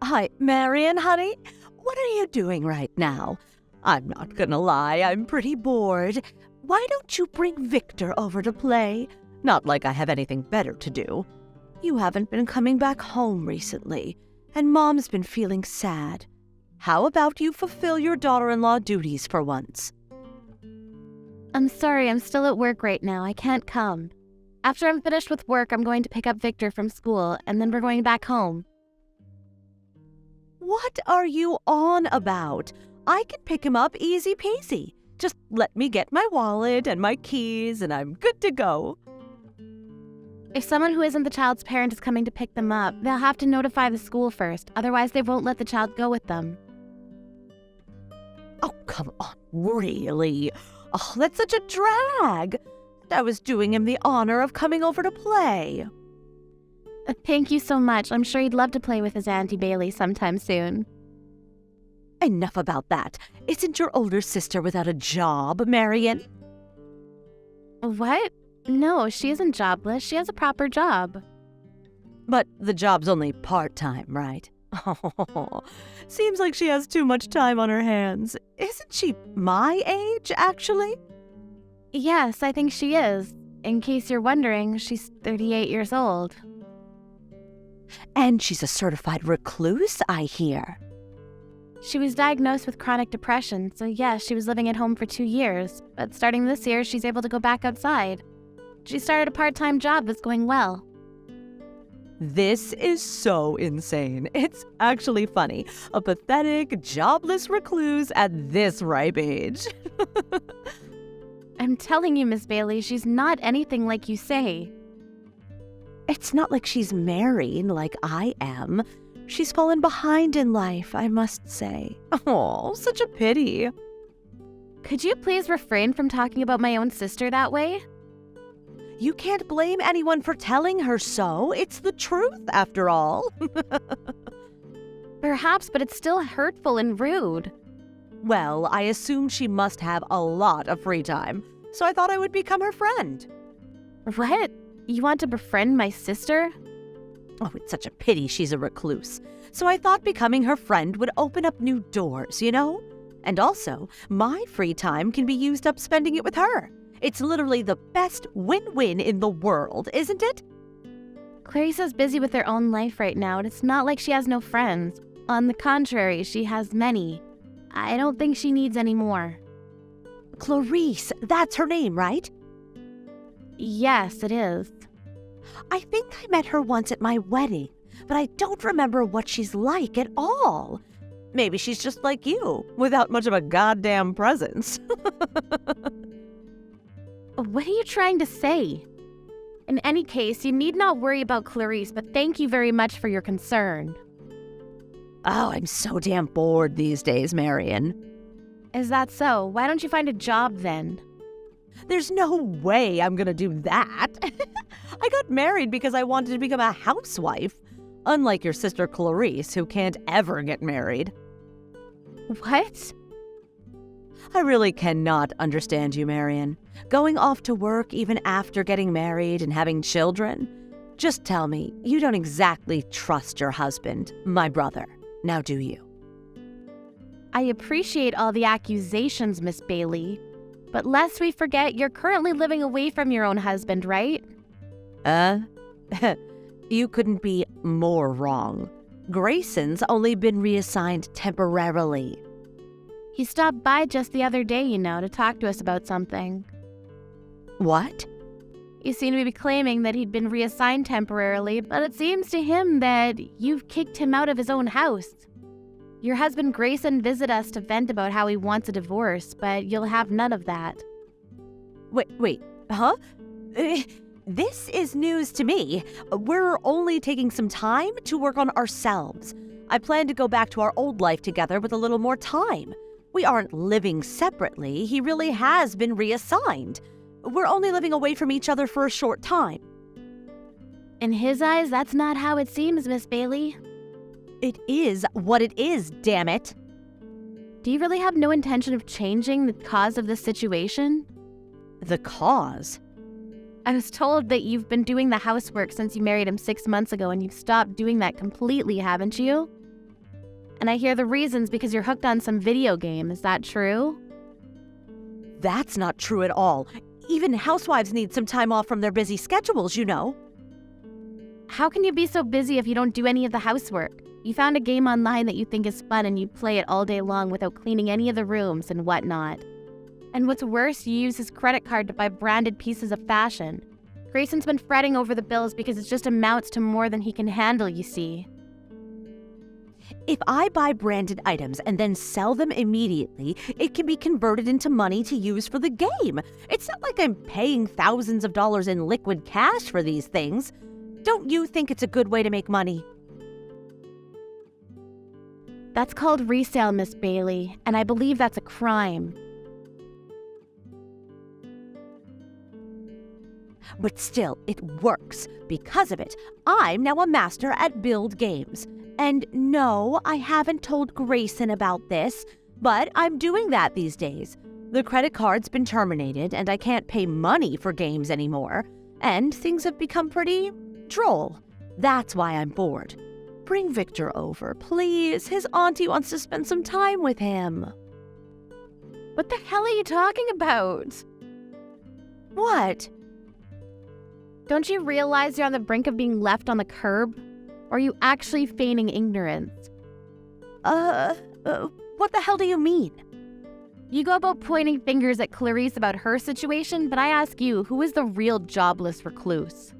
Hi, Marion, honey. What are you doing right now? I'm not gonna lie, I'm pretty bored. Why don't you bring Victor over to play? Not like I have anything better to do. You haven't been coming back home recently, and Mom's been feeling sad. How about you fulfill your daughter-in-law duties for once? I'm sorry, I'm still at work right now. I can't come. After I'm finished with work, I'm going to pick up Victor from school, and then we're going back home. What are you on about? I can pick him up easy peasy. Just let me get my wallet and my keys, and I'm good to go. If someone who isn't the child's parent is coming to pick them up, they'll have to notify the school first. Otherwise, they won't let the child go with them. Oh, come on, really? Oh, that's such a drag. I was doing him the honor of coming over to play. Thank you so much. I'm sure he'd love to play with his Auntie Bailey sometime soon. Enough about that. Isn't your older sister without a job, Marion? What? No, she isn't jobless. She has a proper job. But the job's only part-time, right? Oh, seems like she has too much time on her hands. Isn't she my age, actually? Yes, I think she is. In case you're wondering, she's 38 years old. And she's a certified recluse, I hear. She was diagnosed with chronic depression, so yes, she was living at home for 2 years. But starting this year, she's able to go back outside. She started a part-time job that's going well. This is so insane. It's actually funny. A pathetic, jobless recluse at this ripe age. I'm telling you, Miss Bailey, she's not anything like you say. It's not like she's married like I am. She's fallen behind in life, I must say. Oh, such a pity. Could you please refrain from talking about my own sister that way? You can't blame anyone for telling her so. It's the truth, after all. Perhaps, but it's still hurtful and rude. Well, I assumed she must have a lot of free time, so I thought I would become her friend. What? You want to befriend my sister? Oh, it's such a pity she's a recluse. So I thought becoming her friend would open up new doors, you know? And also, my free time can be used up spending it with her. It's literally the best win-win in the world, isn't it? Clarissa's busy with her own life right now, and it's not like she has no friends. On the contrary, she has many. I don't think she needs any more. Clarice, that's her name, right? Yes, it is. I think I met her once at my wedding, but I don't remember what she's like at all. Maybe she's just like you, without much of a goddamn presence. What are you trying to say? In any case, you need not worry about Clarice, but thank you very much for your concern. Oh, I'm so damn bored these days, Marion. Is that so? Why don't you find a job then? There's no way I'm gonna do that. I got married because I wanted to become a housewife, unlike your sister Clarice, who can't ever get married. What? I really cannot understand you, Marion. Going off to work even after getting married and having children? Just tell me, you don't exactly trust your husband, my brother. Now do you? I appreciate all the accusations, Miss Bailey. But lest we forget, you're currently living away from your own husband, right? You couldn't be more wrong. Grayson's only been reassigned temporarily. He stopped by just the other day, to talk to us about something. What? You seem to be claiming that he'd been reassigned temporarily, but it seems to him that you've kicked him out of his own house. Your husband Grayson visited us to vent about how he wants a divorce, but you'll have none of that. Wait, huh? This is news to me. We're only taking some time to work on ourselves. I plan to go back to our old life together with a little more time. We aren't living separately. He really has been reassigned. We're only living away from each other for a short time. In his eyes, that's not how it seems, Miss Bailey. It is what it is, damn it. Do you really have no intention of changing the cause of this situation? The cause? I was told that you've been doing the housework since you married him 6 months ago and you've stopped doing that completely, haven't you? And I hear the reason's because you're hooked on some video game. Is that true? That's not true at all. Even housewives need some time off from their busy schedules, you know. How can you be so busy if you don't do any of the housework? You found a game online that you think is fun and you play it all day long without cleaning any of the rooms and whatnot. And what's worse, you use his credit card to buy branded pieces of fashion. Grayson's been fretting over the bills because it just amounts to more than he can handle, you see. If I buy branded items and then sell them immediately, it can be converted into money to use for the game. It's not like I'm paying thousands of dollars in liquid cash for these things. Don't you think it's a good way to make money? That's called resale, Miss Bailey, and I believe that's a crime. But still, it works. Because of it, I'm now a master at build games. And no, I haven't told Grayson about this, but I'm doing that these days. The credit card's been terminated, and I can't pay money for games anymore. And things have become pretty droll. That's why I'm bored. Bring Victor over, please. His auntie wants to spend some time with him. What the hell are you talking about? What? Don't you realize you're on the brink of being left on the curb? Or are you actually feigning ignorance? What the hell do you mean? You go about pointing fingers at Clarice about her situation, but I ask you, who is the real jobless recluse?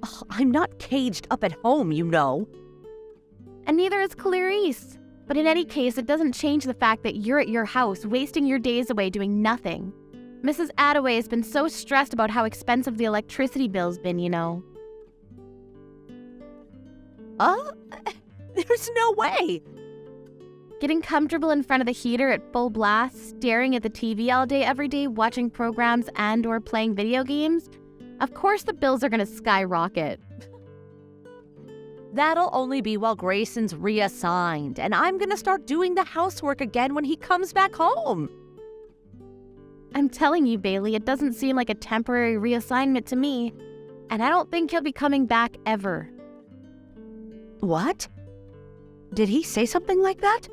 Ugh, I'm not caged up at home, you know. And neither is Clarice. But in any case, it doesn't change the fact that you're at your house, wasting your days away doing nothing. Mrs. Attaway has been so stressed about how expensive the electricity bill's been, you know. There's no way. Getting comfortable in front of the heater at full blast, staring at the TV all day every day, watching programs and or playing video games, of course the bills are going to skyrocket. That'll only be while Grayson's reassigned, and I'm going to start doing the housework again when he comes back home. I'm telling you, Bailey, it doesn't seem like a temporary reassignment to me, and I don't think he'll be coming back ever. What? Did he say something like that?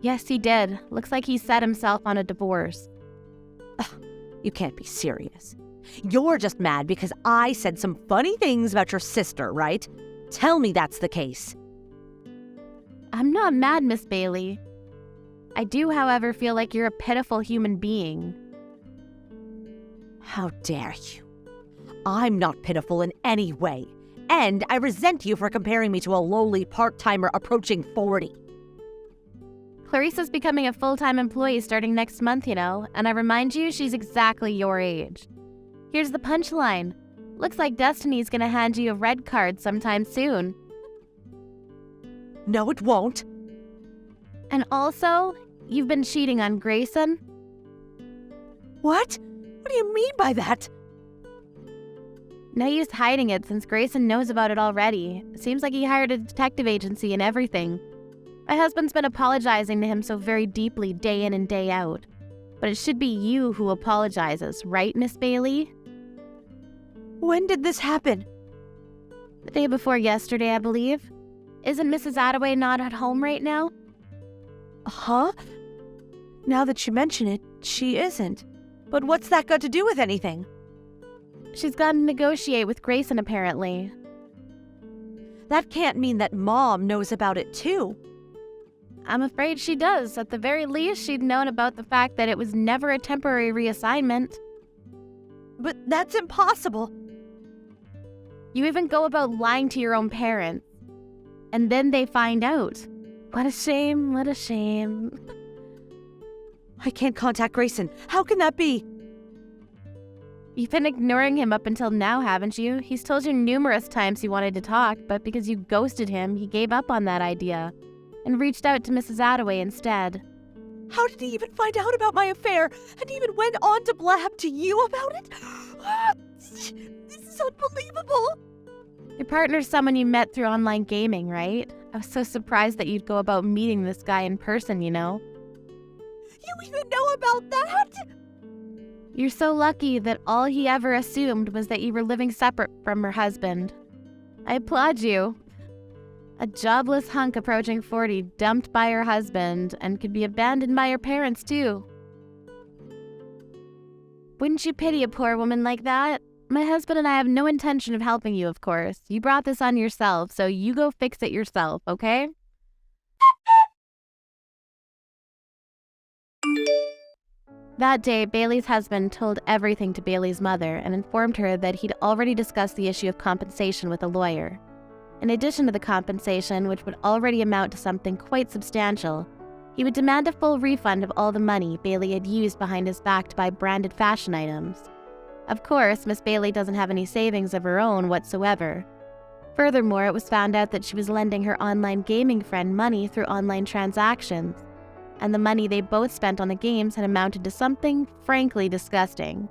Yes, he did. Looks like he set himself on a divorce. Ugh, you can't be serious. You're just mad because I said some funny things about your sister, right? Tell me that's the case. I'm not mad, Miss Bailey. I do, however, feel like you're a pitiful human being. How dare you? I'm not pitiful in any way. And I resent you for comparing me to a lowly part-timer approaching 40. Clarissa's becoming a full-time employee starting next month, you know, and I remind you, she's exactly your age. Here's the punchline. Looks like Destiny's gonna hand you a red card sometime soon. No, it won't. And also, you've been cheating on Grayson. What? What do you mean by that? No use hiding it since Grayson knows about it already. Seems like he hired a detective agency and everything. My husband's been apologizing to him so very deeply day in and day out. But it should be you who apologizes, right, Miss Bailey? When did this happen? The day before yesterday, I believe. Isn't Mrs. Attaway not at home right now? Huh? Now that you mention it, she isn't. But what's that got to do with anything? She's gone to negotiate with Grayson, apparently. That can't mean that Mom knows about it too. I'm afraid she does. At the very least, she'd known about the fact that it was never a temporary reassignment. But that's impossible. You even go about lying to your own parents. And then they find out. What a shame, what a shame. I can't contact Grayson. How can that be? You've been ignoring him up until now, haven't you? He's told you numerous times he wanted to talk, but because you ghosted him, he gave up on that idea and reached out to Mrs. Attaway instead. How did he even find out about my affair and even went on to blab to you about it? This is unbelievable. Your partner's someone you met through online gaming, right? I was so surprised that you'd go about meeting this guy in person, you know? You even know about that? You're so lucky that all he ever assumed was that you were living separate from her husband. I applaud you. A jobless hunk approaching 40, dumped by her husband, and could be abandoned by her parents, too. Wouldn't you pity a poor woman like that? My husband and I have no intention of helping you, of course. You brought this on yourself, so you go fix it yourself, okay? That day, Bailey's husband told everything to Bailey's mother and informed her that he'd already discussed the issue of compensation with a lawyer. In addition to the compensation, which would already amount to something quite substantial, he would demand a full refund of all the money Bailey had used behind his back to buy branded fashion items. Of course, Miss Bailey doesn't have any savings of her own whatsoever. Furthermore, it was found out that she was lending her online gaming friend money through online transactions, and the money they both spent on the games had amounted to something frankly disgusting.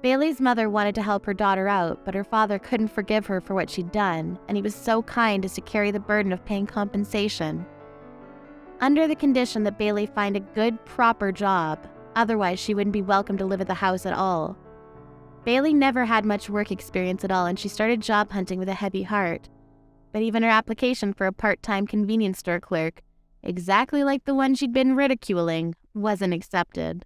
Bailey's mother wanted to help her daughter out, but her father couldn't forgive her for what she'd done, and he was so kind as to carry the burden of paying compensation. Under the condition that Bailey find a good, proper job, otherwise she wouldn't be welcome to live at the house at all. Bailey never had much work experience at all, and she started job hunting with a heavy heart. But even her application for a part-time convenience store clerk, exactly like the one she'd been ridiculing, wasn't accepted.